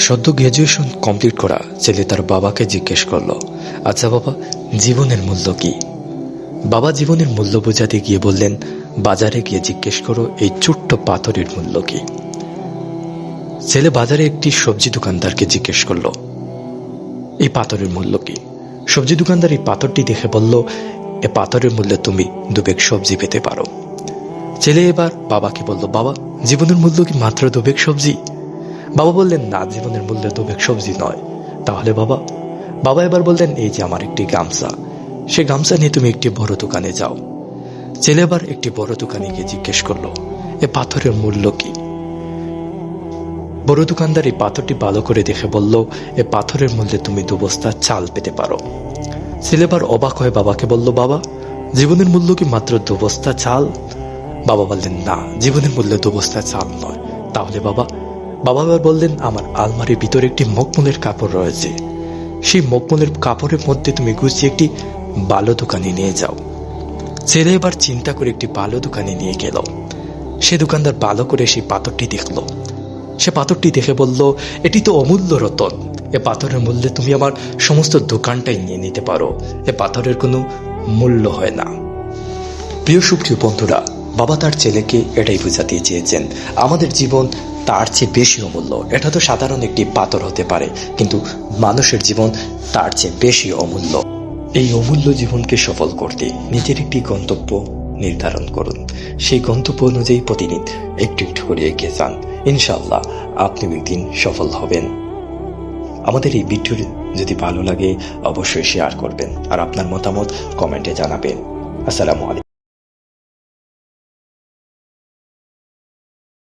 সদ্য graduation complete করা ছেলে তার বাবাকে জিজ্ঞেস করলো, আচ্ছা বাবা, জীবনের মূল্য কি? বাবা জীবনের মূল্য বোঝাতে গিয়ে বললেন, বাজারে গিয়ে জিজ্ঞেস করো এই ছোট্ট পাথরের মূল্য কি। ছেলে বাজারে একটি সবজি দোকানদারকে জিজ্ঞেস করলো, এই পাথরের মূল্য কি? সবজি দোকানদার এই পাথরটি দেখে বলল, এ পাথরের মূল্যে তুমি 2 ব্যাগ সবজি পেতে পারো। ছেলে এবার বাবাকে বলল, বাবা, জীবনের মূল্য কি মাত্র 2 ব্যাগ সবজি? বাবা বললেন, না, জীবনের মূল্য 2 ব্যাগ সবজি নয়। তাহলে বাবা? বাবা এবার বললেন, এই যে আমার একটি গামছা, সে গামছা নিয়ে তুমি একটি বড় দোকানে যাও। ছেলে এবার একটি বড় দোকানে গিয়ে জিজ্ঞেস করলো, এ পাথরের মূল্য কি? বড় দোকানদার এই পাথরটি ভালো করে দেখে বলল, এ পাথরের মূল্যে তুমি 2 বস্তা চাল পেতে পারো। ছেলে এবার অবাক হয়ে বাবাকে বলল, বাবা, জীবনের মূল্য কি মাত্র 2 বস্তা চাল? বাবা বললেন, না, জীবনের মূল্য 2 বস্তা চাল নয়। তাহলে বাবা? বাবা এবার বললেন, আমার আলমারির ভিতরে একটি মখমলের কাপড় রয়েছে, সেই মখমলের কাপড়ের মধ্যে তুমি গুছিয়ে একটি ভালো দোকানে নিয়ে যাও। ছেলে এবার চিন্তা করে একটি ভালো দোকানে নিয়ে গেল। সে দোকানদার ভালো করে সেই পাথরটি দেখলো। সে পাথরটি দেখে বলল, এটি তো অমূল্য রতন, এ পাথরের মূল্যে তুমি আমার সমস্ত দোকানটাই নিয়ে নিতে পারো, এ পাথরের কোনো মূল্য হয় না। প্রিয় সুপ্রিয় বন্ধুরা, বাবা তার ছেলেকে এটাই বোঝাতে চেয়েছেন, আমাদের জীবন তার চেয়ে বেশি অমূল্য। এটা তো সাধারণ একটি পাথর হতে পারে, কিন্তু মানুষের জীবন তার চেয়ে বেশি অমূল্য। এই অমূল্য জীবনকে সফল করতে নিজের একটি গন্তব্য নির্ধারণ করুন। সেই গন্তব্য অনুযায়ী প্রতিদিন একটু একটু করে এগিয়ে যান। ইনশাআল্লাহ আপনি একদিন সফল হবেন। আমাদের এই ভিডিও যদি ভালো লাগে অবশ্যই শেয়ার করবেন, আর আপনার মতামত কমেন্টে জানাবেন। আসসালামু আলাইকুম।